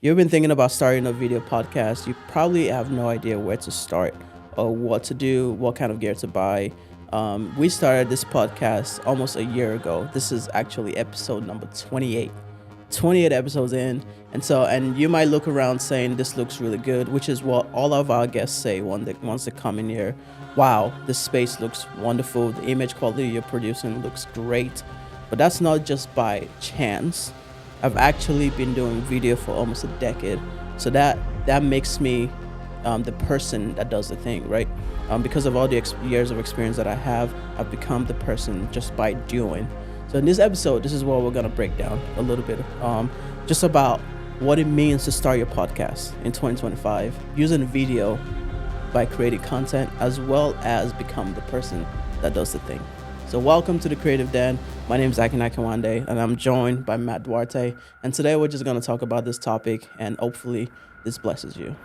you've been thinking about starting a video podcast, you probably have no idea where to start or what to do, what kind of gear to buy. We started this podcast almost a year ago. This is actually episode number 28. 28 episodes in. And you might look around saying this looks really good, which is what all of our guests say once they come in here. Wow, this space looks wonderful. The image quality you're producing looks great. But that's not just by chance. I've actually been doing video for almost a decade. So that makes me the person that does the thing, right? Because of all the years of experience that I have, I've become the person just by doing. So in this episode, this is what we're going to break down a little bit, just about what it means to start your podcast in 2025, using video by creating content, as well as become the person that does the thing. So welcome to the Creative Den. My name is Akin Akinwande, and I'm joined by Matt Duarte. And today we're just going to talk about this topic, and hopefully this blesses you.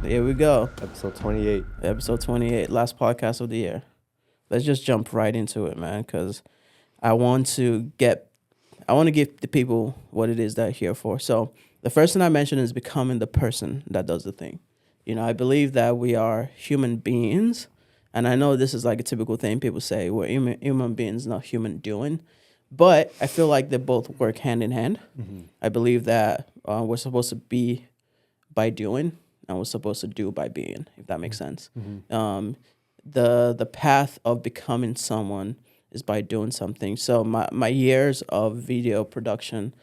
Here we go. Episode 28. Episode 28, last podcast of the year. Let's just jump right into it, man, because I want to give the people what it is they're here for. So the first thing I mentioned is becoming the person that does the thing. You know, I believe that we are human beings, and I know this is like a typical thing people say, we're human beings, not human doing, but I feel like they both work hand in hand. Mm-hmm. I believe that we're supposed to be by doing, and we're supposed to do by being, if that makes sense. Mm-hmm. The path of becoming someone is by doing something. So my years of video production,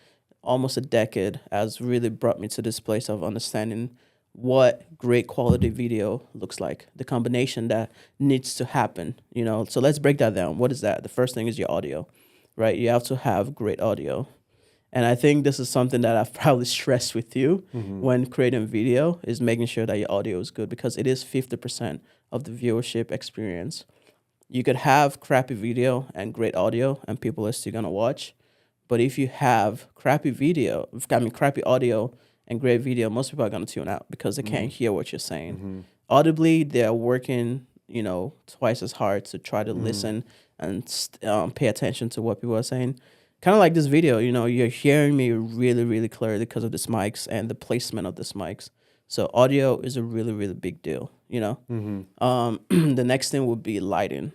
almost a decade, has really brought me to this place of understanding what great quality video looks like, the combination that needs to happen, you know. So let's break that down. What is that? The first thing is your audio, right? You have to have great audio. And I think this is something that I've probably stressed with you when creating video, is making sure that your audio is good, because it is 50% of the viewership experience. You could have crappy video and great audio and people are still gonna watch. But if you have crappy audio and great video, most people are gonna tune out because they can't hear what you're saying. Mm-hmm. Audibly, they're working, twice as hard to try to listen and pay attention to what people are saying. Kind of like this video, you're hearing me really, really clearly because of this mics and the placement of this mics. So audio is a really, really big deal, Mm-hmm. The next thing would be lighting.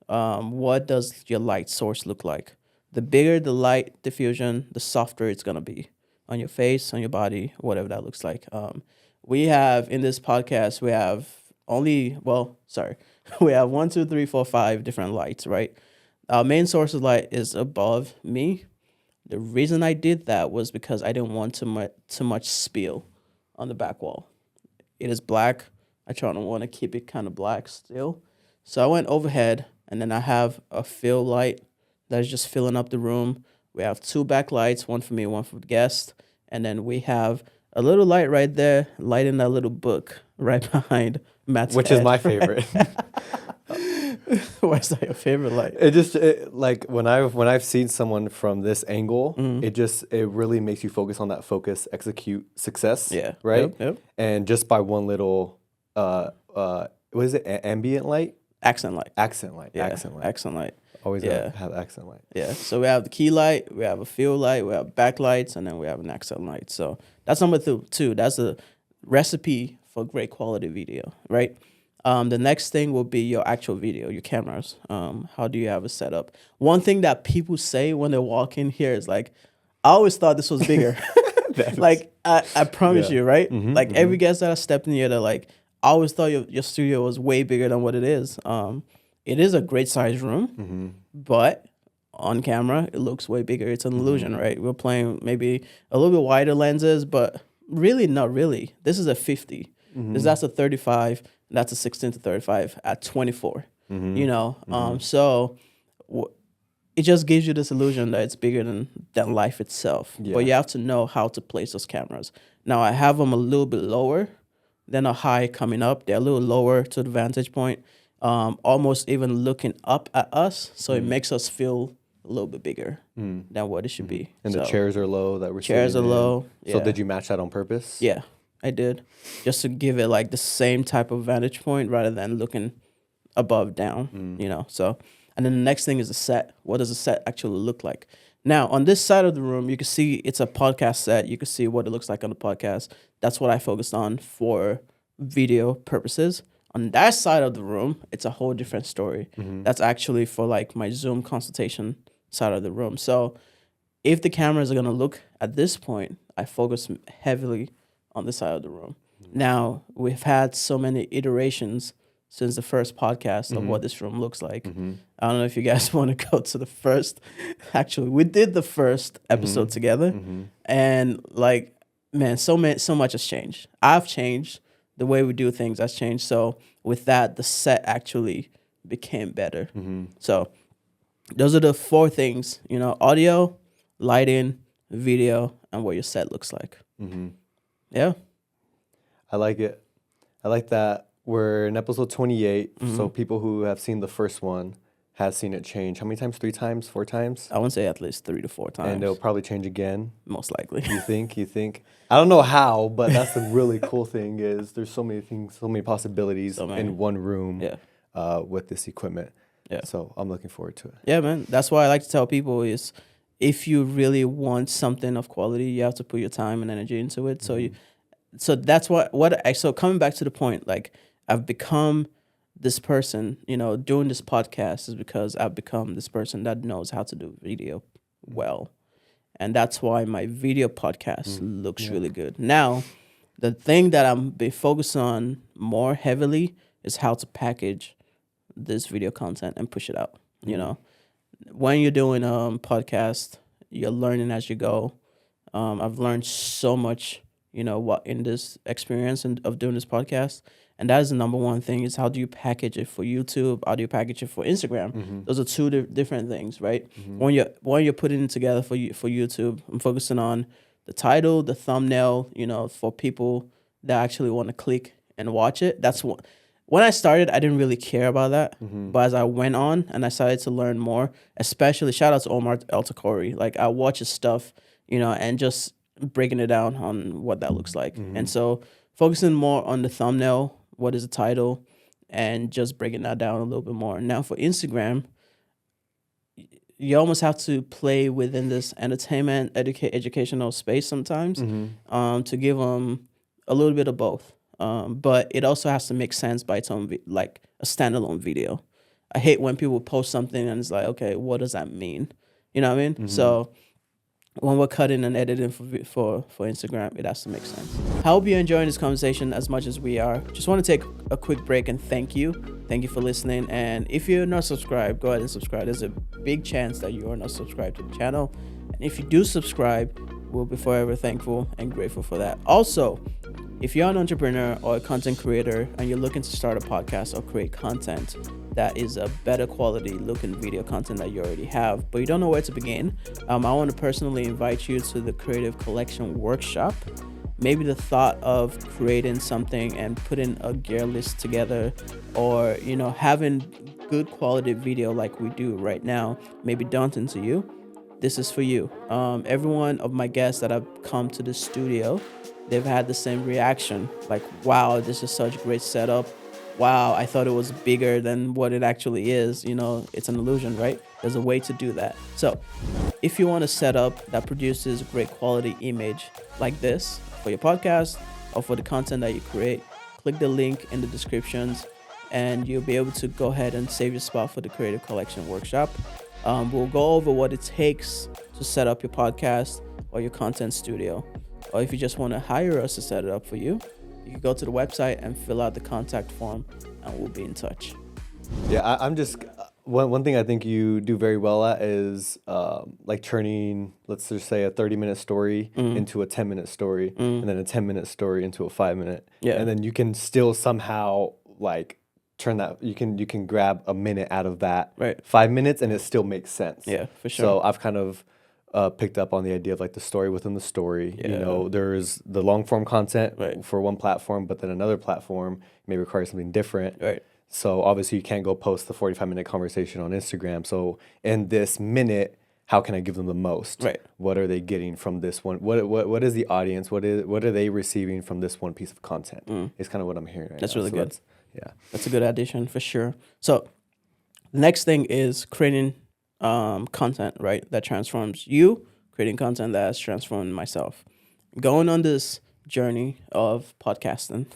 What does your light source look like? The bigger the light diffusion, the softer it's going to be on your face, on your body, whatever that looks like. We have, in this podcast, we have 1, 2, 3, 4, 5 different lights, right? Our main source of light is above me. The reason I did that was because I didn't want too much spill on the back wall. It is black. I want to keep it kind of black still. So I went overhead, and then I have a fill light that's just filling up the room. We have 2 backlights, one for me, one for the guest. And then we have a little light right there, lighting that little book right behind Matt's Which head. is my favorite. Why is that your favorite light? Like when I've seen someone from this angle, it really makes you focus on that focus, execute, success. Yeah. Right? Yep. And just by one little what is it? Ambient light? Accent light. Accent light. Yeah. Accent light. Accent light. Always have accent light. Yeah. So we have the key light, we have a field light, we have backlights, and then we have an accent light. So that's number 2. That's a recipe for great quality video, right? The next thing will be your actual video, your cameras. How do you have it set up? One thing that people say when they walk in here is like, I always thought this was bigger. Like, I promise you, right? Mm-hmm, every guest that I stepped in here, they're like, I always thought your studio was way bigger than what it is. It is a great size room, but on camera, it looks way bigger. It's an illusion, right? We're playing maybe a little bit wider lenses, but really not really. This is a 50. That's a 35. That's a 16 to 35 at 24. So it just gives you this illusion that it's bigger than life itself. Yeah. But you have to know how to place those cameras. Now, I have them a little bit lower. They're not high coming up. They're a little lower to the vantage point, almost even looking up at us. So it makes us feel a little bit bigger than what it should be. And the chairs are low that we're chairs are in. low. Yeah. So did you match that on purpose? Yeah, I did. Just to give it like the same type of vantage point rather than looking above down, So, and then the next thing is the set. What does the set actually look like? Now, on this side of the room, you can see it's a podcast set. You can see what it looks like on the podcast. That's what I focused on for video purposes. On that side of the room, it's a whole different story. That's actually for like my Zoom consultation side of the room. So if the cameras are going to look at this point, I focus heavily on this side of the room. Now, we've had so many iterations since the first podcast of what this room looks like. I don't know if you guys want to go to the first. Actually, we did the first episode together, and like, man, so much has changed. I've changed. The way we do things has changed. So with that, the set actually became better. So those are the 4 things, audio, lighting, video, and what your set looks like. Yeah. I like it. I like that we're in episode 28. So people who have seen the first one has seen it change. How many times? 3 times? 4 times? I would say at least 3 to 4 times. And it'll probably change again. Most likely. You think? I don't know how, but that's the really cool thing is there's so many things, so many possibilities in one room with this equipment. Yeah. So I'm looking forward to it. Yeah, man. That's why I like to tell people is if you really want something of quality, you have to put your time and energy into it. So that's so coming back to the point, like I've become this person, doing this podcast is because I've become this person that knows how to do video well. And that's why my video podcast looks really good. Now, the thing that I'm be focused on more heavily is how to package this video content and push it out. When you're doing podcast, you're learning as you go. I've learned so much, what in this experience of doing this podcast. And that is the number one thing is how do you package it for YouTube? How do you package it for Instagram? Those are 2 different things, right? When you're putting it together for YouTube, I'm focusing on the title, the thumbnail, for people that actually want to click and watch it. That's what. When I started, I didn't really care about that. But as I went on and I started to learn more, especially shout out to Omar El-Takori. Like I watch his stuff, and just breaking it down on what that looks like. And so focusing more on the thumbnail, what is the title, and just breaking that down a little bit more. Now for Instagram, you almost have to play within this entertainment, educational space sometimes to give them a little bit of both. But it also has to make sense by its own, like a standalone video. I hate when people post something and it's like, okay, what does that mean? You know what I mean? So when we're cutting and editing for Instagram, it has to make sense. I hope you're enjoying this conversation as much as we are. Just want to take a quick break and thank you. Thank you for listening. And if you're not subscribed, go ahead and subscribe. There's a big chance that you are not subscribed to the channel. And if you do subscribe, we'll be forever thankful and grateful for that. Also, if you're an entrepreneur or a content creator and you're looking to start a podcast or create content that is a better quality looking video content that you already have, but you don't know where to begin, I want to personally invite you to the Creative Collection Workshop. Maybe the thought of creating something and putting a gear list together or, having good quality video like we do right now may be daunting to you. This is for you. Every one of my guests that have come to the studio, they've had the same reaction. Like, wow, this is such a great setup. Wow, I thought it was bigger than what it actually is. It's an illusion, right? There's a way to do that. So if you want a setup that produces great quality image like this for your podcast or for the content that you create, click the link in the descriptions and you'll be able to go ahead and save your spot for the Creative Collection Workshop. We'll go over what it takes to set up your podcast or your content studio. Or if you just want to hire us to set it up for you, you can go to the website and fill out the contact form and we'll be in touch. Yeah, I'm just, one thing I think you do very well at is like turning, let's just say a 30-minute story into a 10-minute story and then a 10-minute story into a 5-minute. Yeah. And then you can still somehow like turn that, you can grab a minute out of that 5 minutes and it still makes sense. Yeah, for sure. So I've kind of picked up on the idea of like the story within the story. Yeah. There's the long form content for one platform, but then another platform may require something different. Right. So obviously you can't go post the 45-minute conversation on Instagram. So in this minute, how can I give them the most? Right. What are they getting from this one? What is the audience? What are they receiving from this one piece of content? It's kind of what I'm hearing right now. That's really good. Yeah. That's a good addition for sure. So the next thing is creating content, right? That transforms you, creating content that has transformed myself. Going on this journey of podcasting,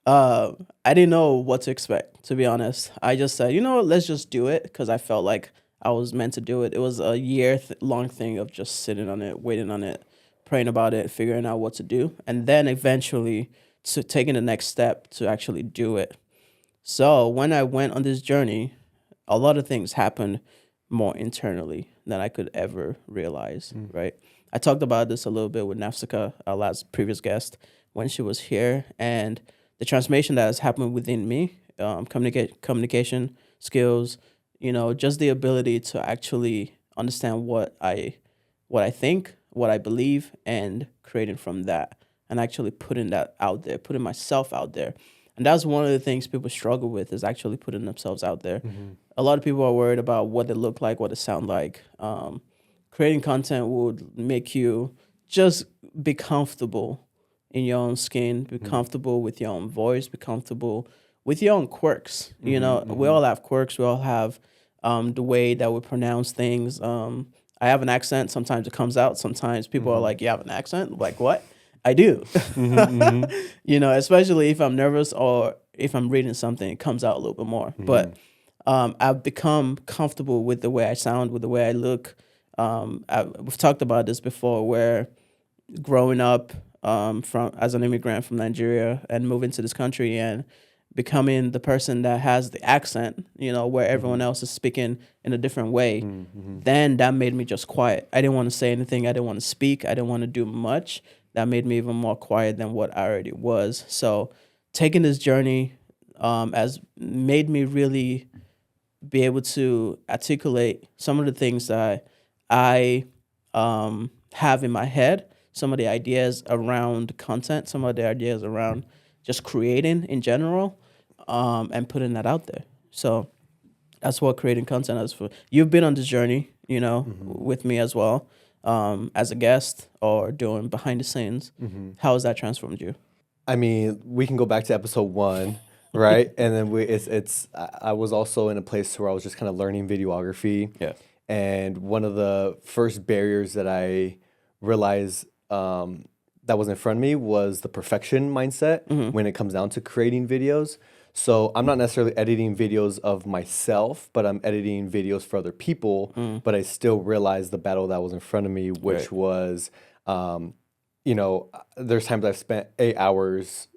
I didn't know what to expect, to be honest. I just said, you know what, let's just do it because I felt like I was meant to do it. It was a long thing of just sitting on it, waiting on it, praying about it, figuring out what to do, and then eventually to taking the next step to actually do it. So when I went on this journey, a lot of things happened more internally than I could ever realize, right? I talked about this a little bit with Nafsika, our last previous guest, when she was here, and the transformation that has happened within me, communication skills, just the ability to actually understand what I think, what I believe, and creating from that, and actually putting that out there, putting myself out there. And that's one of the things people struggle with is actually putting themselves out there. A lot of people are worried about what they look like, what they sound like. Creating content would make you just be comfortable in your own skin, be comfortable with your own voice, be comfortable with your own quirks. We all have quirks. We all have the way that we pronounce things. I have an accent. Sometimes it comes out. Sometimes people are like, you have an accent? Like, what? I do. Especially if I'm nervous or if I'm reading something, it comes out a little bit more. But I've become comfortable with the way I sound, with the way I look. We've talked about this before, where growing up from as an immigrant from Nigeria and moving to this country and becoming the person that has the accent, where everyone else is speaking in a different way, then that made me just quiet. I didn't want to say anything. I didn't want to speak. I didn't want to do much. That made me even more quiet than what I already was. So taking this journey has made me really be able to articulate some of the things that I have in my head, some of the ideas around content, some of the ideas around just creating in general, and putting that out there. So that's what creating content is for. You've been on this journey, with me as well, as a guest or doing behind the scenes. How has that transformed you? I mean, we can go back to episode 1, right? And then I was also in a place where I was just kind of learning videography. Yeah. And one of the first barriers that I realized that was in front of me was the perfection mindset when it comes down to creating videos. So I'm not necessarily editing videos of myself, but I'm editing videos for other people. But I still realized the battle that was in front of me, which was, there's times I've spent 8 hours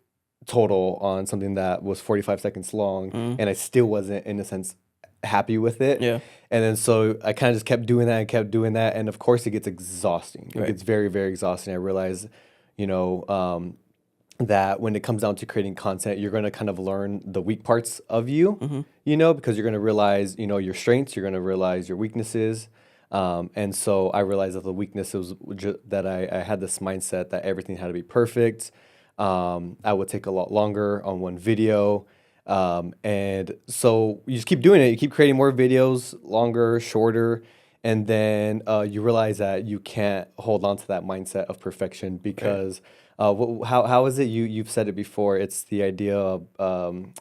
total on something that was 45 seconds long, and I still wasn't, in a sense, happy with it. Yeah. And then so I kind of just kept doing that. And of course, it gets exhausting. It gets very, very exhausting. I realized, that when it comes down to creating content, you're going to kind of learn the weak parts of you, because you're going to realize, your strengths, you're going to realize your weaknesses. And so I realized that the weakness was that I had this mindset that everything had to be perfect. I would take a lot longer on one video. And so you just keep doing it. You keep creating more videos, longer, shorter. And then you realize that you can't hold on to that mindset of perfection because how is it? You've said it before. It's the idea of,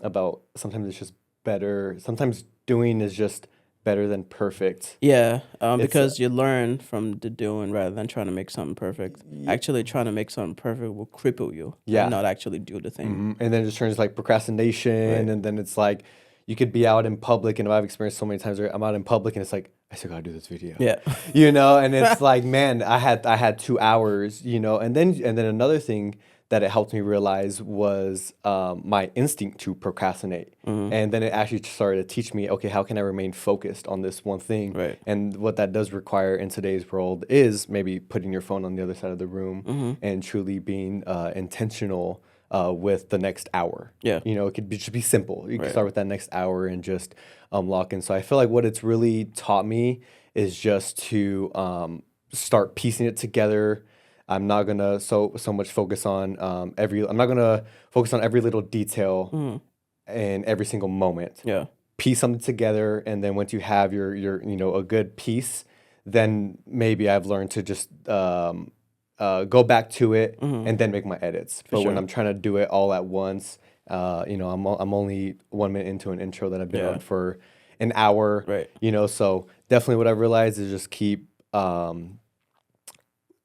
about sometimes it's just better. Sometimes doing is just better than perfect. Yeah, because you learn from the doing rather than trying to make something perfect. Actually, trying to make something perfect will cripple you. And not actually do the thing. And then it just turns like procrastination, and then it's like you could be out in public, and I've experienced so many times where I'm out in public and it's like, I still gotta do this video. Yeah. And it's like, man, I had 2 hours, and then another thing that it helped me realize was my instinct to procrastinate. And then it actually started to teach me, okay, how can I remain focused on this one thing? Right. And what that does require in today's world is maybe putting your phone on the other side of the room and truly being intentional with the next hour. Yeah. It could just be simple. You can start with that next hour and just lock in. So I feel like what it's really taught me is just to start piecing it together. I'm not gonna so much focus on I'm not gonna focus on every little detail in every single moment. Yeah. Piece something together, and then once you have your a good piece, then maybe I've learned to just go back to it and then make my edits. But when I'm trying to do it all at once, I'm only 1 minute into an intro that I've been on for an hour. Right. So definitely what I realized is just keep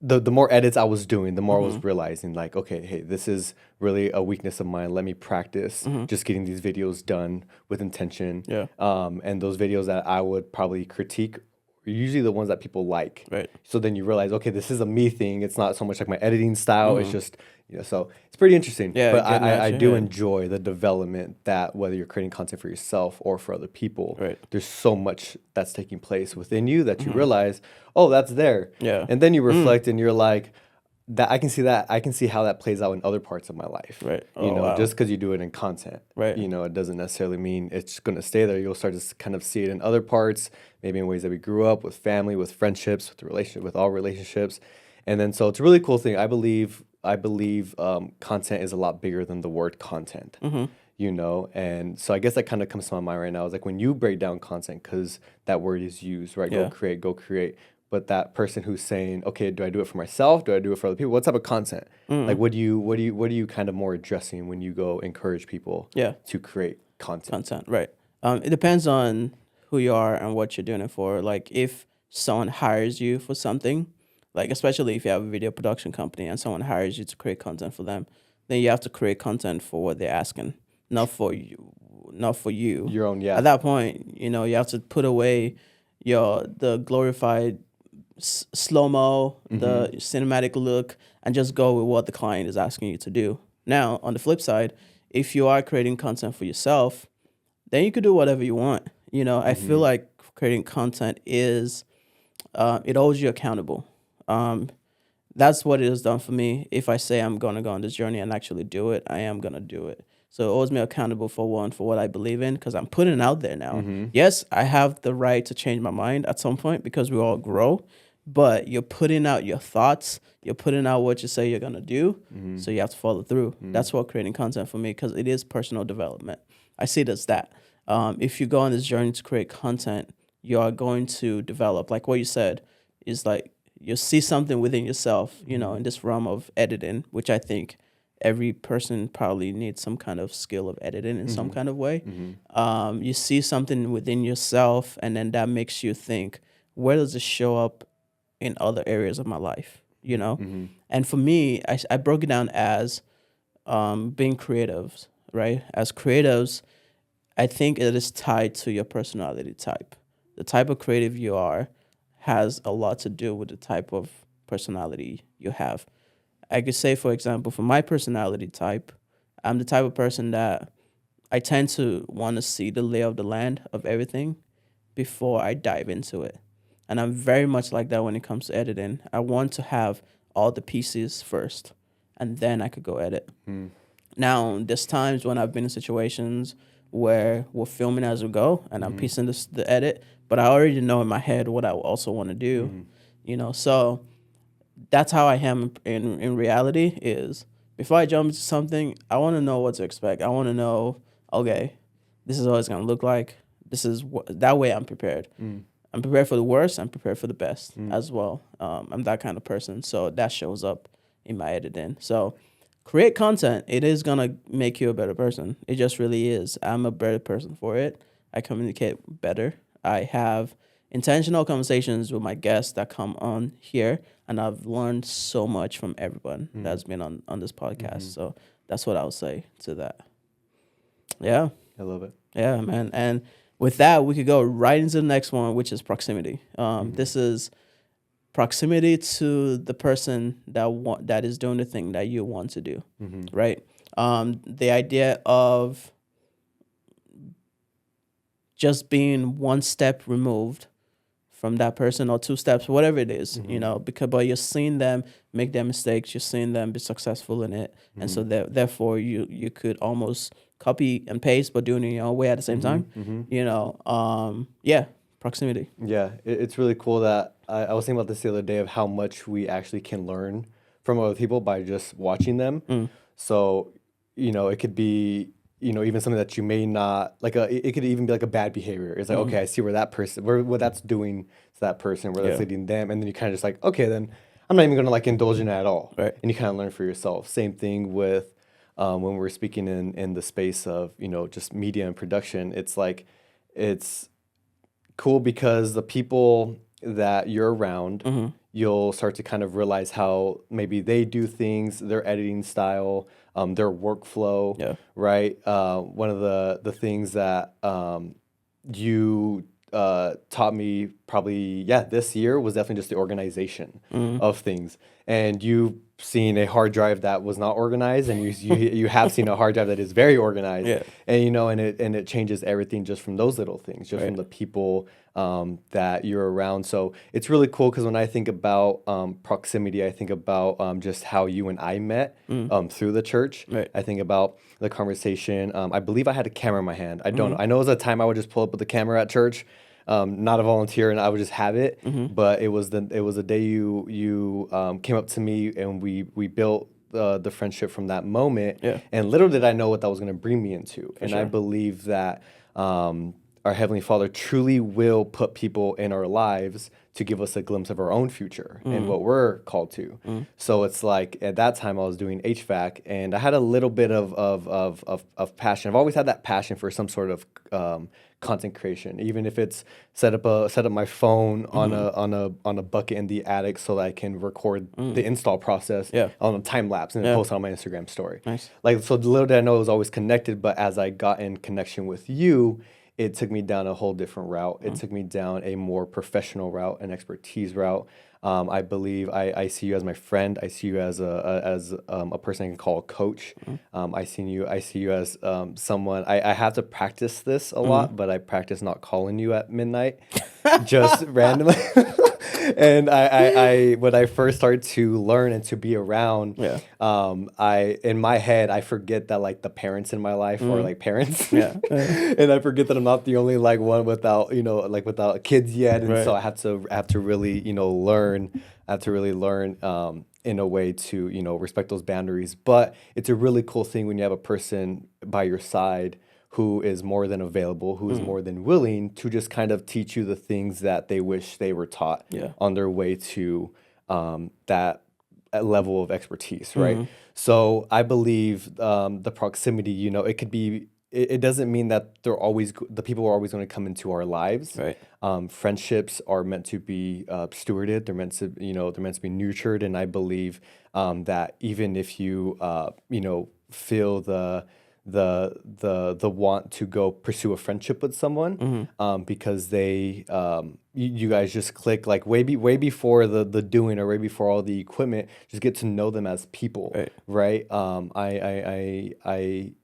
the more edits I was doing, the more I was realizing like, okay, hey, this is really a weakness of mine. Let me practice just getting these videos done with intention. Yeah. And those videos that I would probably critique are usually the ones that people like. Right. So then you realize, okay, this is a me thing. It's not so much like my editing style. It's just, so it's pretty interesting. Yeah, but getting I at do your head. enjoy the development that whether you're creating content for yourself or for other people, Right. there's so much that's taking place within you that you realize, oh, that's there. Yeah. And then you reflect and you're like, that I can see how that plays out in other parts of my life. Right. You Oh, know, wow. just because you do it in content. Right. You know, it doesn't necessarily mean it's going to stay there. You'll start to kind of see it in other parts, maybe in ways that we grew up with family, with friendships, with the relationship, with all relationships. And then so it's a really cool thing. I believe content is a lot bigger than the word content. You know, and so I guess that kind of comes to my mind right now is like when you break down content, because that word is used, right? Yeah. Go create. But that person who's saying, okay, do I do it for myself? Do I do it for other people? What type of content? Like, what are you kind of more addressing when you go encourage people to create content? Right. It depends on who you are and what you're doing it for. Like if someone hires you for something, like especially if you have a video production company and someone hires you to create content for them, then you have to create content for what they're asking, not for you, not for you. Your own, yeah. At that point, you know, you have to put away the glorified slow-mo, the cinematic look, and just go with what the client is asking you to do. Now, on the flip side, if you are creating content for yourself, then you could do whatever you want. You know, I feel like creating content is, it holds you accountable. That's what it has done for me. If I say I'm going to go on this journey and actually do it, I am going to do it. So it holds me accountable for what I believe in, because I'm putting it out there now. Yes, I have the right to change my mind at some point because we all grow, but you're putting out your thoughts. You're putting out what you say you're going to do. So you have to follow through. That's what creating content for me, because it is personal development. I see it as that. If you go on this journey to create content, you are going to develop, like what you said, is like you see something within yourself, you know, in this realm of editing, which I think every person probably needs some kind of skill of editing in some kind of way. You see something within yourself, and then that makes you think, where does this show up in other areas of my life, you know? And for me, I broke it down as being creatives, right? As creatives, I think it is tied to your personality type. The type of creative you are has a lot to do with the type of personality you have. I could say, for example, for my personality type, I'm the type of person that I tend to want to see the lay of the land of everything before I dive into it. And I'm very much like that when it comes to editing. I want to have all the pieces first, and then I could go edit. Now, there's times when I've been in situations where we're filming as we go, and I'm piecing the edit, but I already know in my head what I also want to do, you know. So that's how I am in reality. Is before I jump into something, I want to know what to expect. I want to know, okay, this is what it's gonna look like. This is that way I'm prepared. I'm prepared for the worst. I'm prepared for the best as well. I'm that kind of person, so that shows up in my editing. So create content. It is gonna make you a better person. It just really is. I'm a better person for it. I communicate better. I have intentional conversations with my guests that come on here, and I've learned so much from everyone that's been on this podcast. So that's what I would say to that. Yeah. I love it. Yeah, man. And with that, we could go right into the next one, which is proximity. This is proximity to the person that is doing the thing that you want to do, right? The idea of just being one step removed from that person, or 2 steps, whatever it is, you know, but you're seeing them make their mistakes, you're seeing them be successful in it, and so therefore you could almost copy and paste, but doing it in your own way at the same time, you know. Yeah, proximity. Yeah, it's really cool that I was thinking about this the other day of how much we actually can learn from other people by just watching them. So, you know, it could be, you know, even something that you may not like. It could even be like a bad behavior. It's like, okay, I see where that person, what that's doing to that person, where that's leading them, and then you kind of just like, okay, then I'm not even gonna like indulge in it at all, right? And you kind of learn for yourself. Same thing with when we're speaking in the space of, you know, just media and production. It's like it's cool because the people that you're around, you'll start to kind of realize how maybe they do things, their editing style, their workflow, right? One of the things that you taught me probably, this year was definitely just the organization of things. And you've seen a hard drive that was not organized, and you have seen a hard drive that is very organized. And and it changes everything just from those little things, just from the people that you're around. So it's really cool because when I think about proximity, I think about just how you and I met through the church. I think about the conversation. I believe I had a camera in my hand. I don't know. I know it was a time I would just pull up with the camera at church. Not a volunteer, and I would just have it. But it was the day you came up to me, and we built the friendship from that moment. And little did I know what that was going to bring me into. I believe that our Heavenly Father truly will put people in our lives to give us a glimpse of our own future and what we're called to. So it's like at that time I was doing HVAC, and I had a little bit of passion. I've always had that passion for some sort of content creation, even if it's set up my phone on a bucket in the attic so that I can record the install process on a time lapse and then post it on my Instagram story. Like, so little did I know it was always connected, but as I got in connection with you, it took me down a whole different route. It took me down a more professional route, an expertise route. I believe I see you as my friend. I see you as a person I can call a coach. I see you as someone. I have to practice this a lot, but I practice not calling you at midnight, just randomly. And I when I first started to learn and to be around, I in my head I forget that like the parents in my life are like parents, and I forget that I'm not the only like one without without kids yet, and so I have to really learn. I have to really learn in a way to respect those boundaries. But it's a really cool thing when you have a person by your side who is more than available, who is more than willing to just kind of teach you the things that they wish they were taught on their way to that level of expertise, right? So I believe the proximity, it could be, it doesn't mean that the people are always going to come into our lives. Friendships are meant to be stewarded. They're meant to, they're meant to be nurtured. And I believe that even if you, feel the want to go pursue a friendship with someone because they you guys just click like way before the doing or way before all the equipment, just get to know them as people, right? I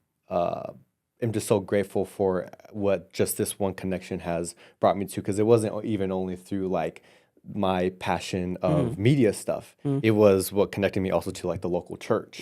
am just so grateful for what just this one connection has brought me to, because it wasn't even only through like my passion of media stuff. It was what connected me also to like the local church.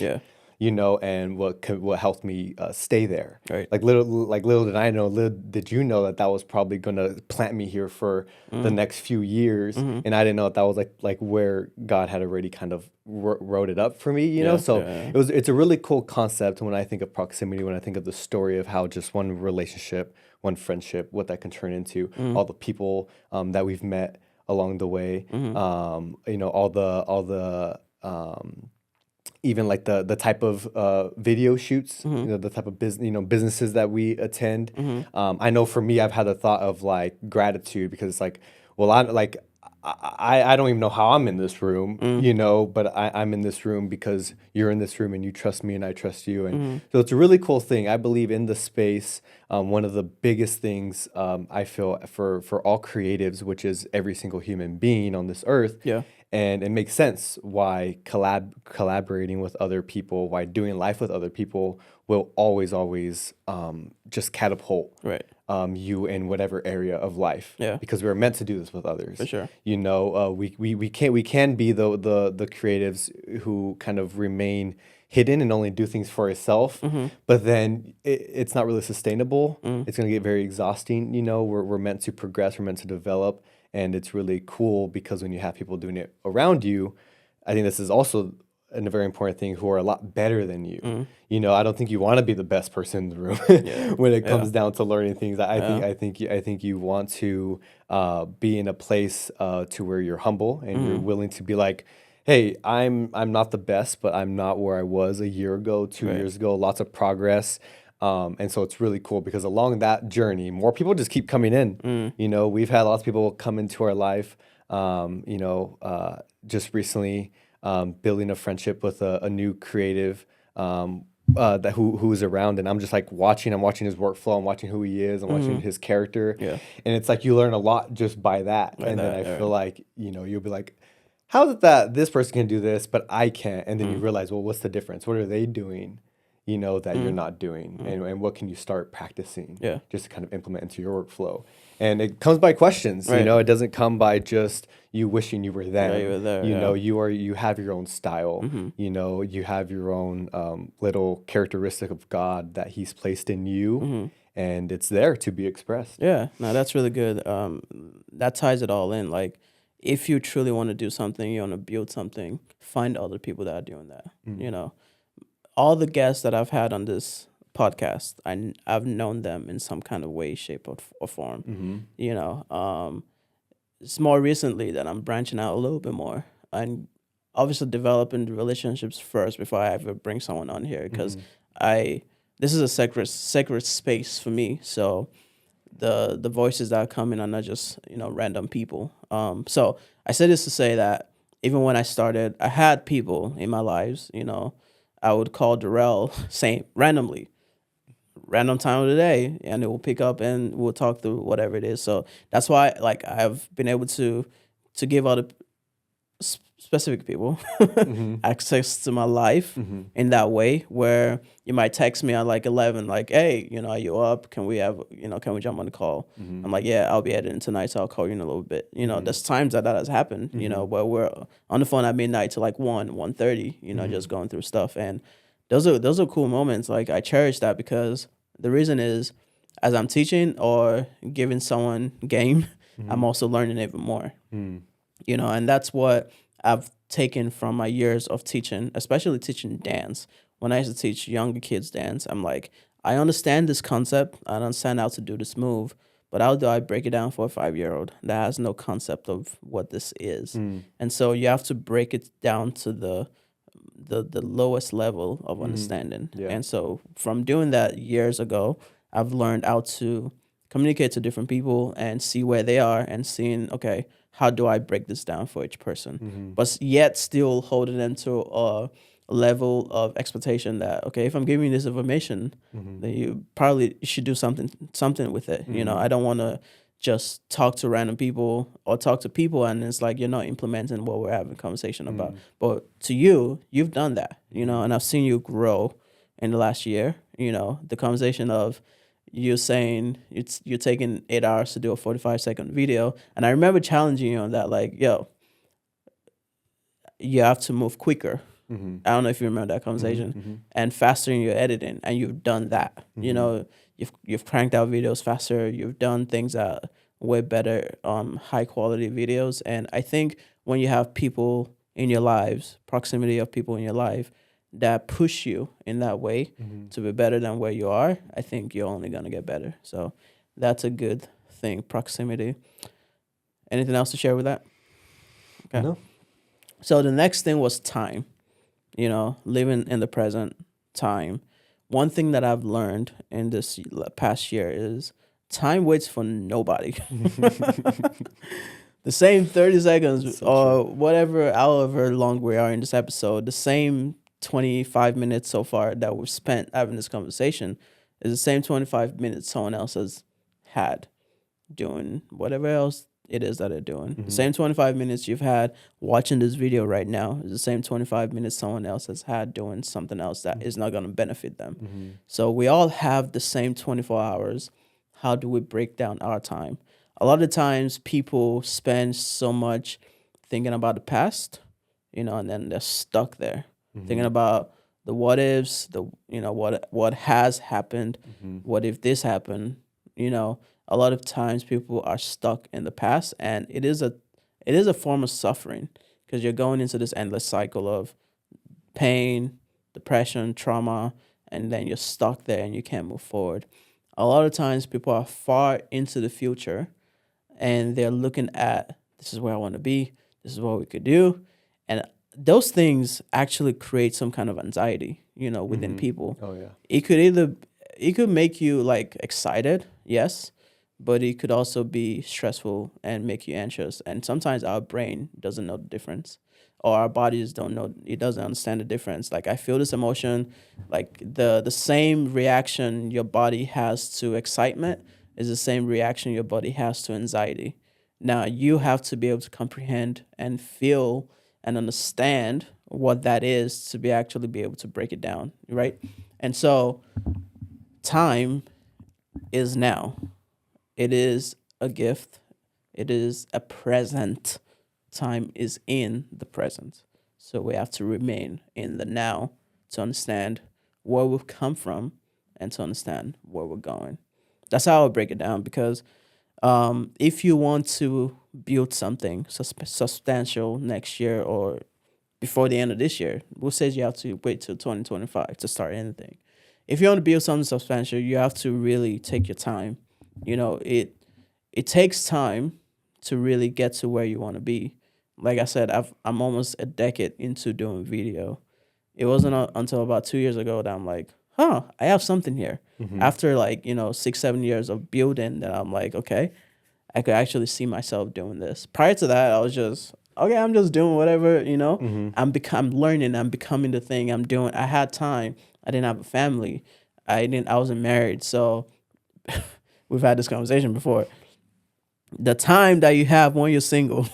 And what helped me stay there. Like little did I know, little did you know that was probably gonna plant me here for the next few years, and I didn't know that was like where God had already kind of wrote it up for me. So it's a really cool concept when I think of proximity, when I think of the story of how just one relationship, one friendship, what that can turn into, all the people that we've met along the way, all the even like the type of video shoots, the type of businesses that we attend. I know for me, I've had the thought of like gratitude, because it's like, well, I don't even know how I'm in this room, but I'm in this room because you're in this room and you trust me and I trust you. And so it's a really cool thing. I believe in the space, one of the biggest things I feel for all creatives, which is every single human being on this earth. And it makes sense why collaborating with other people, why doing life with other people will always just catapult you in whatever area of life. Because we're meant to do this with others. For sure. We can be the creatives who kind of remain hidden and only do things for ourselves, but then it's not really sustainable. It's going to get very exhausting. We're meant to progress, we're meant to develop. And it's really cool because when you have people doing it around you, I think this is also a very important thing, who are a lot better than you. I don't think you want to be the best person in the room when it comes down to learning things. I think you want to be in a place to where you're humble and you're willing to be like, hey, I'm not the best, but I'm not where I was a year ago, 2 years ago. Lots of progress. And so it's really cool because along that journey, more people just keep coming in. You know, we've had lots of people come into our life. Just recently, building a friendship with a new creative that who is around, and I'm just like watching. I'm watching his workflow. I'm watching who he is. I'm watching his character. Yeah. And it's like you learn a lot just by that. By and that, then I feel like you'll be like, how is it that this person can do this, but I can't? And then you realize, well, what's the difference? What are they doing? That you're not doing, and what can you start practicing? Yeah. Just to kind of implement into your workflow. And it comes by questions. Right. It doesn't come by just you wishing you were them. Yeah, you were there, You have your own style. You have your own little characteristic of God that He's placed in you, and it's there to be expressed. Yeah, no, that's really good. That ties it all in. Like, if you truly want to do something, you want to build something, find other people that are doing that. All the guests that I've had on this podcast, I've known them in some kind of way, shape, or form. It's more recently that I'm branching out a little bit more and obviously developing the relationships first before I ever bring someone on here, because this is a sacred space for me. So the voices that are coming are not just random people. So I say this to say that even when I started, I had people in my lives. I would call Darrell randomly, random time of the day, and it will pick up and we'll talk through whatever it is. So that's why I've been able to give other specific people access to my life in that way, where you might text me at 11, hey, are you up? Can we jump on the call? I'm like, yeah, I'll be editing tonight, so I'll call you in a little bit. There's times that has happened, where we're on the phone at midnight to 1:30, just going through stuff. And those are cool moments. I cherish that, because the reason is, as I'm teaching or giving someone game, I'm also learning even more. And that's what I've taken from my years of teaching, especially teaching dance. When I used to teach younger kids dance, I'm like, I understand this concept. I understand how to do this move, but how do I break it down for a 5-year-old that has no concept of what this is? And so you have to break it down to the lowest level of understanding. Yeah. And so from doing that years ago, I've learned how to communicate to different people and see where they are, and seeing, okay, how do I break this down for each person? But yet still holding them to a level of expectation that, okay, if I'm giving you this information, then you probably should do something with it. I don't want to just talk to random people or talk to people and it's like you're not implementing what we're having a conversation about. But to you've done that, and I've seen you grow in the last year. The conversation of you saying you're taking 8 hours to do a 45-second video. And I remember challenging you on that, yo, you have to move quicker. I don't know if you remember that conversation. And faster in your editing, and you've done that. You've cranked out videos faster. You've done things that are way better, high quality videos. And I think when you have people in your lives, proximity of people in your life that push you in that way to be better than where you are, I think you're only gonna get better. So that's a good thing, proximity. Anything else to share with that? Okay. No. So the next thing was time. Living in the present time. One thing that I've learned in this past year is time waits for nobody. The same 30 seconds or whatever, however long we are in this episode, the same 25 minutes so far that we've spent having this conversation is the same 25 minutes someone else has had doing whatever else it is that they're doing. The same 25 minutes you've had watching this video right now is the same 25 minutes someone else has had doing something else that is not going to benefit them. So we all have the same 24 hours. How do we break down our time? A lot of times people spend so much thinking about the past, and then they're stuck there. Thinking about the what ifs, what has happened, what if this happened, a lot of times people are stuck in the past, and it is a form of suffering, because you're going into this endless cycle of pain, depression, trauma, and then you're stuck there and you can't move forward. A lot of times people are far into the future and they're looking at, this is where I want to be, this is what we could do, and those things actually create some kind of anxiety, within people. Oh yeah. It could either it could make you like excited, yes, but it could also be stressful and make you anxious. And sometimes our brain doesn't know the difference, or our bodies don't know. It doesn't understand the difference. Like I feel this emotion, like the same reaction your body has to excitement is the same reaction your body has to anxiety. Now you have to be able to comprehend and feel and understand what that is to be actually be able to break it down, right? And so time is now. It is a gift. It is a present. Time is in the present. So we have to remain in the now to understand where we've come from and to understand where we're going. That's how I break it down because if you want to build something substantial next year or before the end of this year, who says you have to wait till 2025 to start anything? If you want to build something substantial, you have to really take your time. It takes time to really get to where you want to be. Like I said, I'm almost a decade into doing video. It wasn't until about 2 years ago that I'm like, I have something here. After 6-7 years of building, that I'm like, okay, I could actually see myself doing this. Prior to that, I was just, okay, I'm just doing whatever, I'm learning, I'm becoming the thing I'm doing. I had time. I didn't have a family. I wasn't married. So we've had this conversation before. The time that you have when you're single,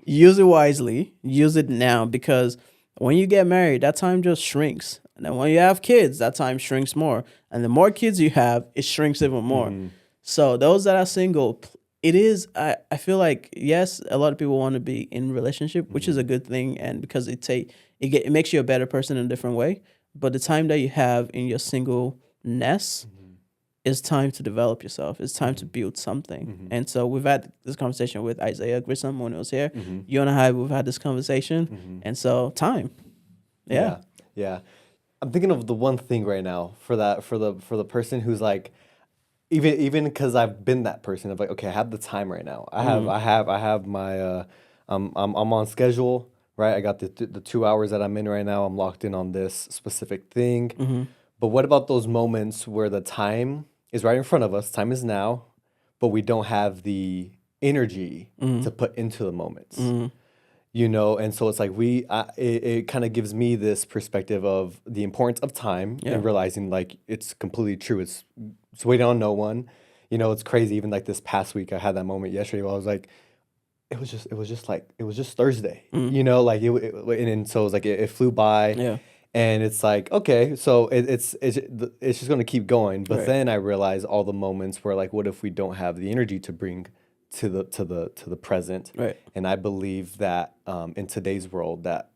use it wisely. Use it now, because when you get married, that time just shrinks. And then when you have kids, that time shrinks more. And the more kids you have, it shrinks even more. So those that are single, I feel like, yes, a lot of people want to be in relationship, which is a good thing. And because it makes you a better person in a different way. But the time that you have in your singleness, it's time to develop yourself. It's time to build something. And so we've had this conversation with Isaiah Grissom when he was here. You and I, we've had this conversation. And so time. Yeah. I'm thinking of the one thing right now for the person who's like, even because I've been that person of like, okay, I have the time right now. I have my I'm on schedule, right? I got the 2 hours that I'm in right now. I'm locked in on this specific thing. But what about those moments where the time is right in front of us? Time is now, but we don't have the energy to put into the moments. And so it's like it kind of gives me this perspective of the importance of time and realizing like it's completely true. It's waiting on no one. It's crazy. Even like this past week, I had that moment yesterday where I was like, it was just Thursday, like and so it was like it flew by. And it's like, okay, so it's just going to keep going. But then I realize all the moments where like, what if we don't have the energy to bring to the present? And I believe that in today's world, that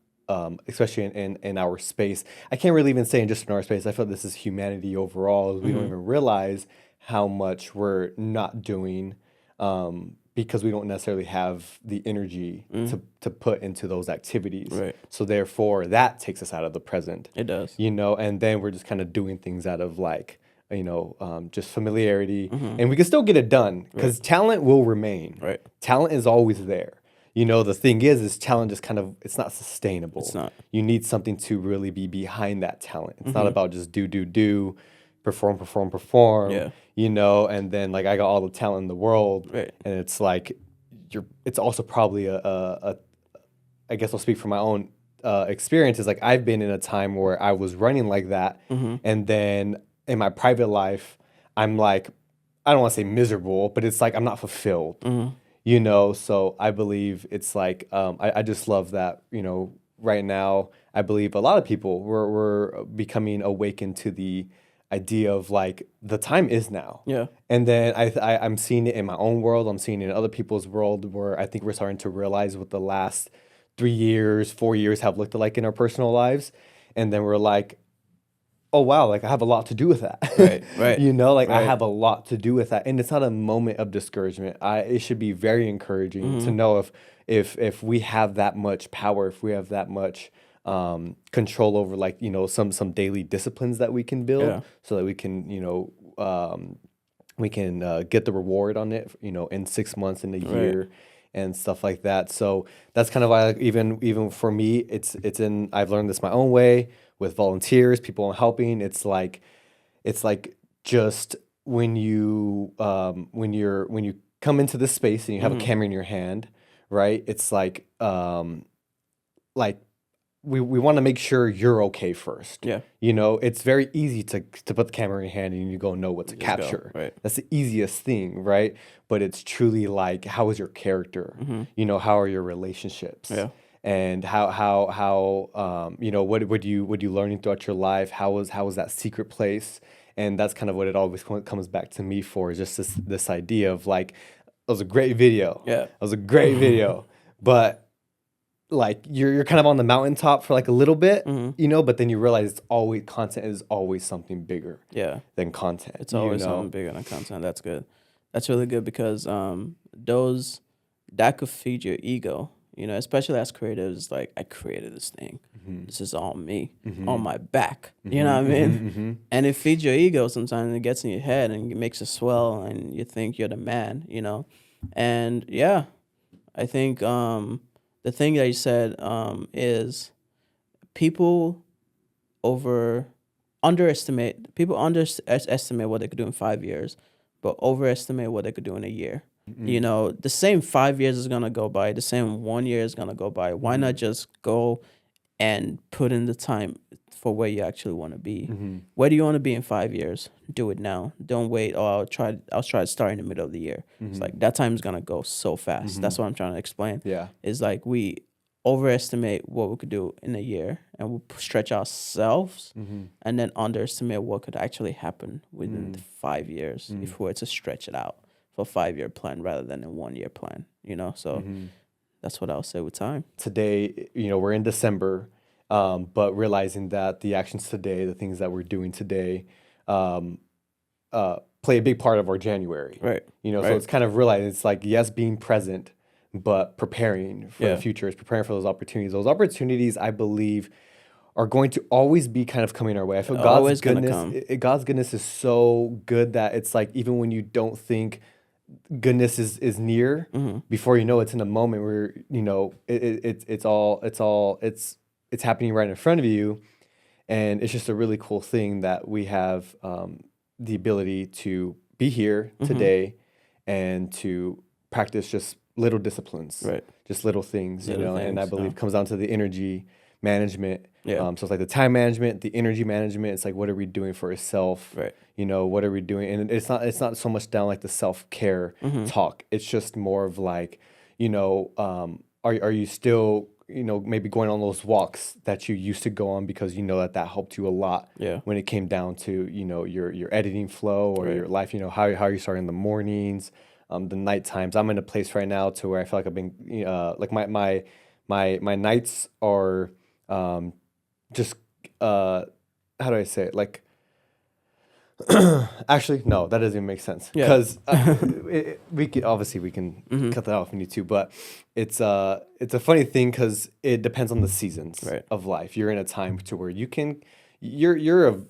especially in our space, I can't really even say just in our space. I feel this is humanity overall. We don't even realize how much we're not doing because we don't necessarily have the energy to put into those activities. So therefore, that takes us out of the present. It does. And then we're just kind of doing things out of like, just familiarity. And we can still get it done because talent will remain. Talent is always there. The thing is talent just kind of, it's not sustainable. It's not. You need something to really be behind that talent. It's not about just do, perform, and then like I got all the talent in the world. And it's like, it's also probably I guess I'll speak from my own experience. Is like, I've been in a time where I was running like that. And then in my private life, I'm like, I don't want to say miserable, but it's like, I'm not fulfilled. So I believe it's like, I just love that, right now, I believe a lot of people were becoming awakened to the idea of like, the time is now. And then I'm seeing it in my own world. I'm seeing it in other people's world where I think we're starting to realize what the last 3 years, 4 years have looked like in our personal lives. And then we're like, oh, wow, like I have a lot to do with that. I have a lot to do with that. And it's not a moment of discouragement. It should be very encouraging to know if we have that much power, if we have that much control over like, some daily disciplines that we can build so that we can, get the reward on it, in 6 months, in a year and stuff like that. So that's kind of why, like, even for me, I've learned this my own way with volunteers, people I'm helping. It's like, it's like just when you come into this space and you have a camera in your hand, right? It's like we want to make sure you're okay first. Yeah. You know, it's very easy to put the camera in your hand and you go know what to capture. Right. That's the easiest thing, right? But it's truly like, how is your character? You know, how are your relationships? Yeah. And how you know, what you learning throughout your life? How was that secret place? And that's kind of what it always comes back to me for, is just this idea of like, it was a great video. Yeah. It was a great video, but like you're kind of on the mountaintop for like a little bit, you know, but then you realize content is always something bigger than content. It's always something bigger than content. That's good. That's really good, because that could feed your ego, you know, especially as creatives. Like, I created this thing. This is all me, on my back. You know what I mean? And it feeds your ego sometimes, and it gets in your head and it makes you swell and you think you're the man, you know? And yeah, I think the thing that you said is people underestimate what they could do in 5 years, but overestimate what they could do in a year. You know, the same 5 years is gonna go by, the same 1 year is gonna go by. Why not just go and put in the time for where you actually want to be? Where do you want to be in 5 years? Do it now. Don't wait. Oh, I'll try to start in the middle of the year. It's like that time is gonna go so fast. That's what I'm trying to explain. Yeah. It's like we overestimate what we could do in a year, and we stretch ourselves, and then underestimate what could actually happen within 5 years if we were to stretch it out for a 5-year plan rather than a 1-year plan, you know? So that's what I'll say with time. Today, you know, we're in December, but realizing that the actions today, the things that we're doing today, play a big part of our January. Right. You know, so it's kind of realizing, it's like, yes, being present, but preparing for the future, is preparing for those opportunities. Those opportunities, I believe, are going to always be kind of coming our way. I feel God's goodness is so good that it's like, even when you don't think goodness is near, before you know, it's in a moment where, you know, it's happening right in front of you. And it's just a really cool thing that we have the ability to be here today and to practice just little disciplines, just little things, you know. And I believe it comes down to the energy management. So it's like the time management, the energy management. It's like, what are we doing for ourselves? You know, what are we doing? And it's not so much down like the self-care talk. It's just more of like, you know, are you still, you know, maybe going on those walks that you used to go on, because you know that helped you a lot when it came down to, you know, your editing flow or your life, you know, how you start in the mornings, the night times. I'm in a place right now to where I feel like I've been, like my nights are just, how do I say it? Like, actually, no, that doesn't even make sense, because we can cut that off if we need to, but it's a funny thing, because it depends on the seasons of life. You're in a time to where you can, I don't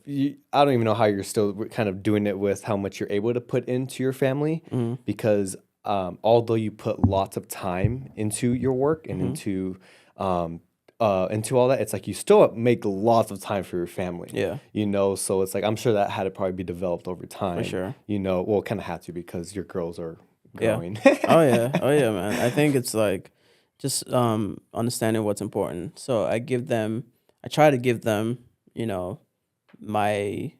even know how you're still kind of doing it with how much you're able to put into your family, because although you put lots of time into your work and into all that, it's like you still make lots of time for your family. You know, so it's like, I'm sure that had to probably be developed over time. For sure. You know, well, it kind of had to, because your girls are growing. Oh yeah, man. I think it's like just understanding what's important. So I try to give them, you know, the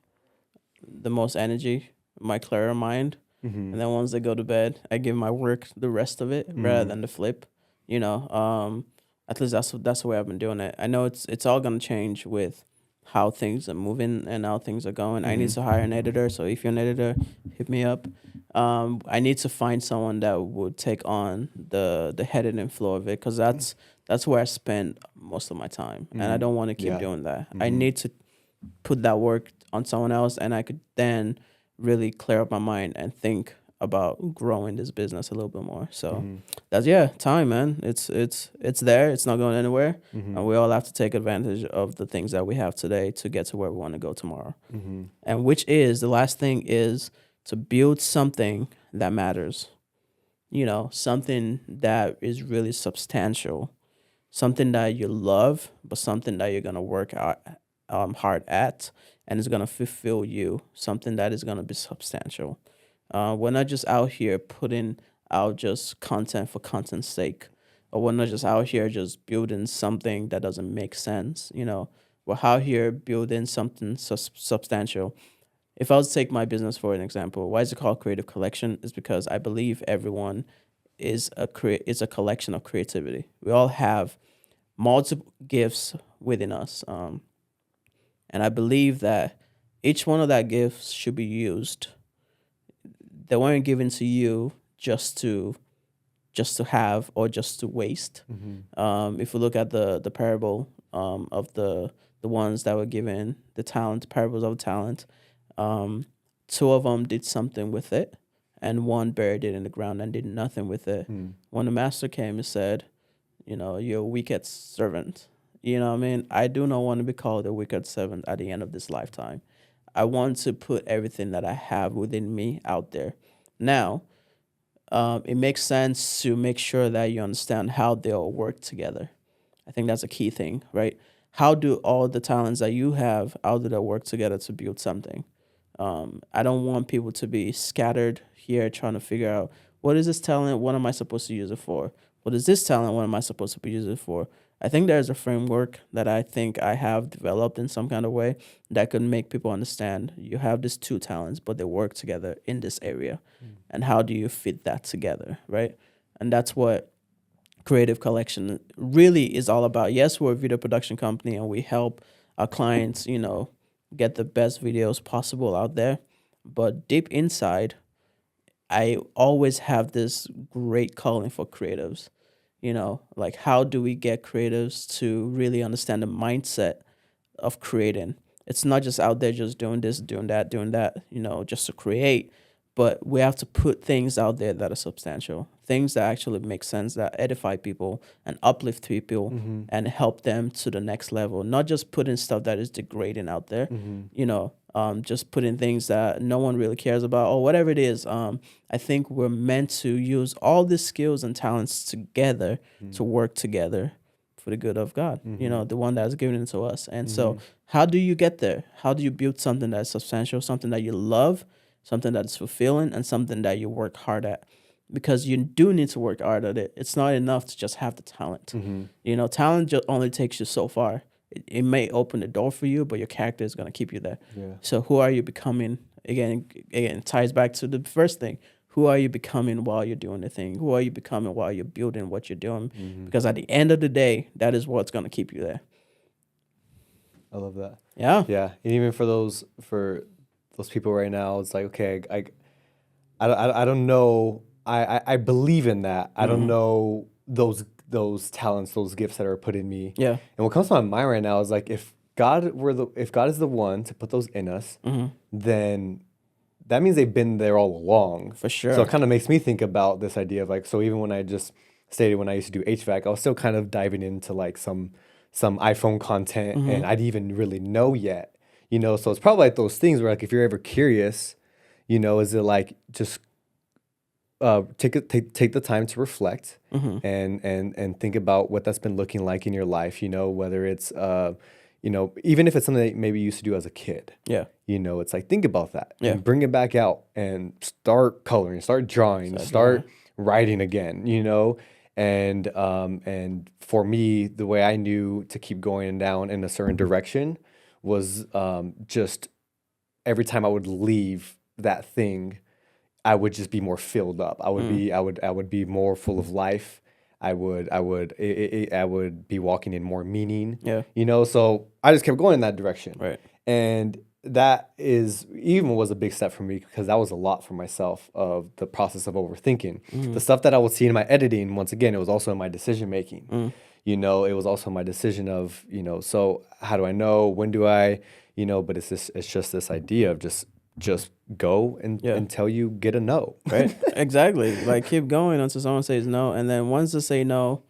most energy, my clearer mind. And then once they go to bed, I give my work the rest of it rather than the flip, you know. At least that's the way I've been doing it. I know it's all gonna change with how things are moving and how things are going. I need to hire an editor, so if you're an editor, hit me up. I need to find someone that would take on the editing flow of it, because that's where I spend most of my time, and I don't want to keep doing that. I need to put that work on someone else, and I could then really clear up my mind and think about growing this business a little bit more. So that's time, man. It's there. It's not going anywhere, and we all have to take advantage of the things that we have today to get to where we want to go tomorrow. And which is the last thing is to build something that matters. You know, something that is really substantial, something that you love, but something that you're gonna work hard at, and it's gonna fulfill you, something that is gonna be substantial. We're not just out here putting out just content for content's sake, or we're not just out here just building something that doesn't make sense. We're out here building something substantial. If I was to take my business for an example, why is it called Creative Collection? Is because I believe everyone is a collection of creativity. We all have multiple gifts within us, and I believe that each one of that gifts should be used. They weren't given to you just to have or just to waste. If we look at the parable of the ones that were given the talent, parables of talent, two of them did something with it, and one buried it in the ground and did nothing with it. When the master came and said, you're a wicked servant. You know what I mean? I do not want to be called a wicked servant at the end of this lifetime. I want to put everything that I have within me out there. Now, it makes sense to make sure that you understand how they all work together. I think that's a key thing, right? How do all the talents that you have, how do they work together to build something? I don't want people to be scattered here trying to figure out, what is this talent? What am I supposed to use it for? What is this talent? What am I supposed to be using it for? I think there's a framework that I think I have developed in some kind of way that could make people understand you have these two talents, but they work together in this area. And how do you fit that together, right? And that's what Creative Collection really is all about. Yes, we're a video production company and we help our clients, get the best videos possible out there. But deep inside, I always have this great calling for creatives. Like, how do we get creatives to really understand the mindset of creating? It's not just out there just doing this, doing that, just to create. But we have to put things out there that are substantial, things that actually make sense, that edify people and uplift people and help them to the next level. Not just putting stuff that is degrading out there, just putting things that no one really cares about or whatever it is. I think we're meant to use all these skills and talents together to work together for the good of God, the one that has given it to us. And so how do you get there? How do you build something that's substantial, something that you love, something that's fulfilling, and something that you work hard at? Because you do need to work hard at it. It's not enough to just have the talent. Talent just only takes you so far. It may open the door for you, but your character is going to keep you there. Yeah. So who are you becoming? Again, it ties back to the first thing. Who are you becoming while you're doing the thing? Who are you becoming while you're building what you're doing? Because at the end of the day, that is what's going to keep you there. I love that. Yeah. Yeah. And even for those people right now, it's like, okay, I don't know. I believe in that. I don't know those talents, those gifts that are put in me. Yeah. And what comes to my mind right now is like, if God is the one to put those in us, then that means they've been there all along. For sure. So it kind of makes me think about this idea of like, so even when I just stated when I used to do HVAC, I was still kind of diving into like some iPhone content and I didn't even really know yet, so it's probably like those things where like, if you're ever curious, is it like just take the time to reflect and think about what that's been looking like in your life, whether it's even if it's something that maybe you used to do as a kid. Yeah. It's like, think about that and Yeah. bring it back out and start coloring, start drawing, start writing again, and for me, the way I knew to keep going down in a certain direction was just every time I would leave that thing, I would just be more filled up. I would be more full of life. I would be walking in more meaning. Yeah. So I just kept going in that direction. Right. And that was a big step for me because that was a lot for myself of the process of overthinking. The stuff that I would see in my editing, once again, it was also in my decision making. It was also my decision of, so how do I know? When do I, but it's just this idea of just go until you get a no. Right. Exactly. Like, keep going until someone says no. And then once they say no,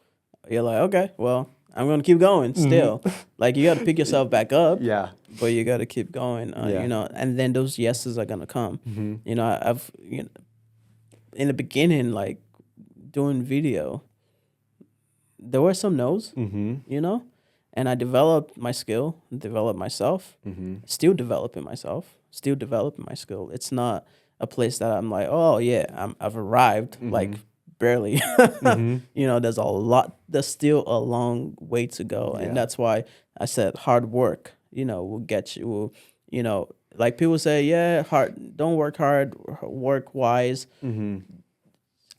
you're like, okay, well, I'm going to keep going still. Like, you got to pick yourself back up. Yeah. But you got to keep going, and then those yeses are going to come. I've in the beginning, like, doing video, there were some no's, and I developed my skill, developed myself, still developing myself, still developing my skill. It's not a place that I'm like, oh yeah, I've arrived, like barely. There's still a long way to go, and that's why I said hard work, will get you. Like people say, yeah, don't work hard, work wise.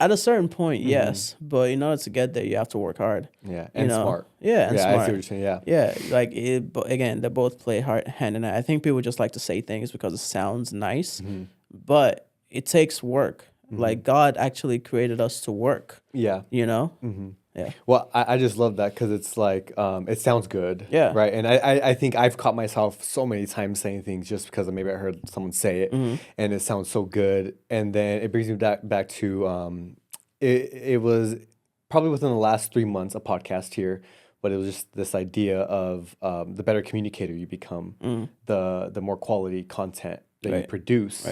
At a certain point, yes, but in order to get there, you have to work hard. Yeah, and smart. Yeah, and smart. I see what you're saying. Yeah, but again, they both play hand in hand. I think people just like to say things because it sounds nice, but it takes work. Like God actually created us to work. Yeah, Yeah. Well, I just love that because it's like it sounds good. Yeah. Right. And I think I've caught myself so many times saying things just because maybe I heard someone say it and it sounds so good. And then it brings me back to it was probably within the last 3 months a podcast here, but it was just this idea of the better communicator you become, the more quality content that you produce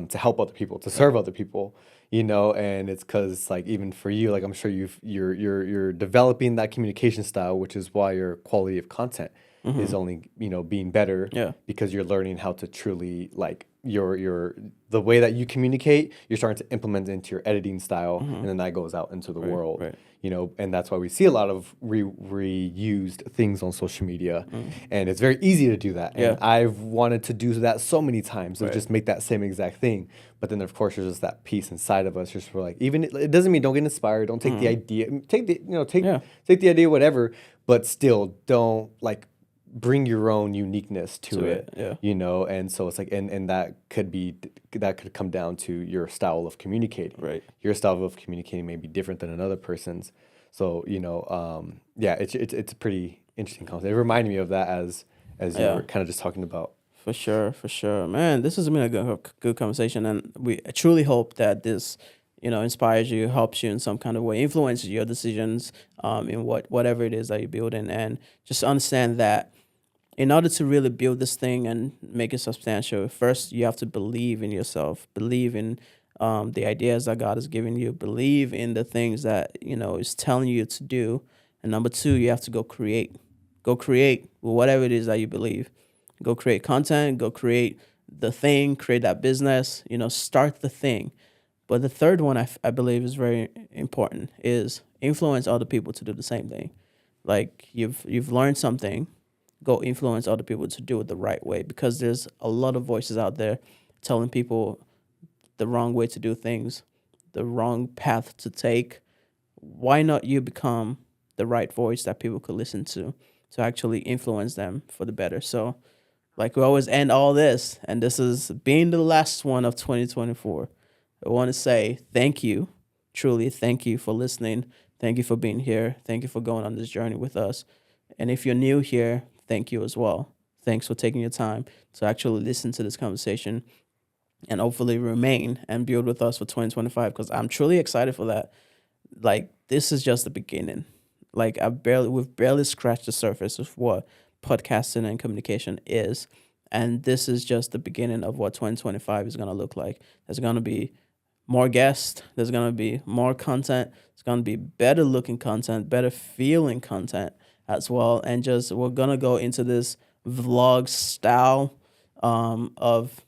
to help other people, to serve other people. And it's because like even for you, like I'm sure you're developing that communication style, which is why your quality of content is only being better. Yeah. Because you're learning how to truly like the way that you communicate, you're starting to implement into your editing style, and then that goes out into the world. Right. And that's why we see a lot of reused things on social media, and it's very easy to do that. And I've wanted to do that so many times, of just make that same exact thing. But then of course there's just that piece inside of us, just for like, even it doesn't mean don't get inspired, don't take the idea, take the idea, whatever, but still don't like bring your own uniqueness to it. And so it's like, and that could come down to your style of communicating. Right. Your style of communicating may be different than another person's. So it's a pretty interesting concept. It reminded me of that as you were kind of just talking about. For sure, man. This has been a good conversation, and we truly hope that this inspires you, helps you in some kind of way, influences your decisions in whatever it is that you're building, and just understand that in order to really build this thing and make it substantial, first you have to believe in yourself, believe in the ideas that God has given you, believe in the things that is telling you to do, and number two, you have to go create whatever it is that you believe. Go create content, go create the thing, create that business, start the thing. But the third one I believe is very important is influence other people to do the same thing. Like you've learned something, go influence other people to do it the right way, because there's a lot of voices out there telling people the wrong way to do things, the wrong path to take. Why not you become the right voice that people could listen to actually influence them for the better? So like we always end all this, and this is being the last one of 2024. I want to say thank you, truly thank you for listening. Thank you for being here. Thank you for going on this journey with us. And if you're new here, thank you as well. Thanks for taking your time to actually listen to this conversation and hopefully remain and build with us for 2025, because I'm truly excited for that. Like, this is just the beginning. Like, we've barely scratched the surface of what podcasting and communication is. And this is just the beginning of what 2025 is going to look like. There's going to be more guests. There's going to be more content. It's going to be better looking content, better feeling content as well. And just, we're going to go into this vlog style of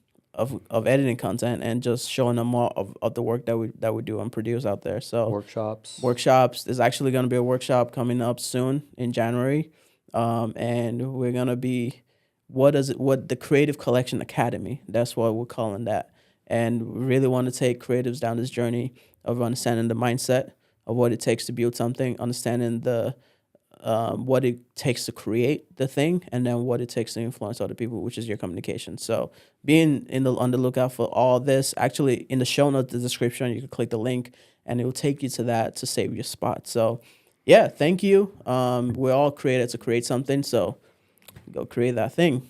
editing content and just showing them more of the work that we do and produce out there. So workshops. There's actually going to be a workshop coming up soon in January. And we're going to be, what the Creative Collection Academy, that's what we're calling that. And we really want to take creatives down this journey of understanding the mindset of what it takes to build something, understanding the what it takes to create the thing, and then what it takes to influence other people, which is your communication. So being on the lookout for all this. Actually, in the show notes, the description, you can click the link and it will take you to that to save your spot. So yeah, thank you. We're all created to create something, so go create that thing.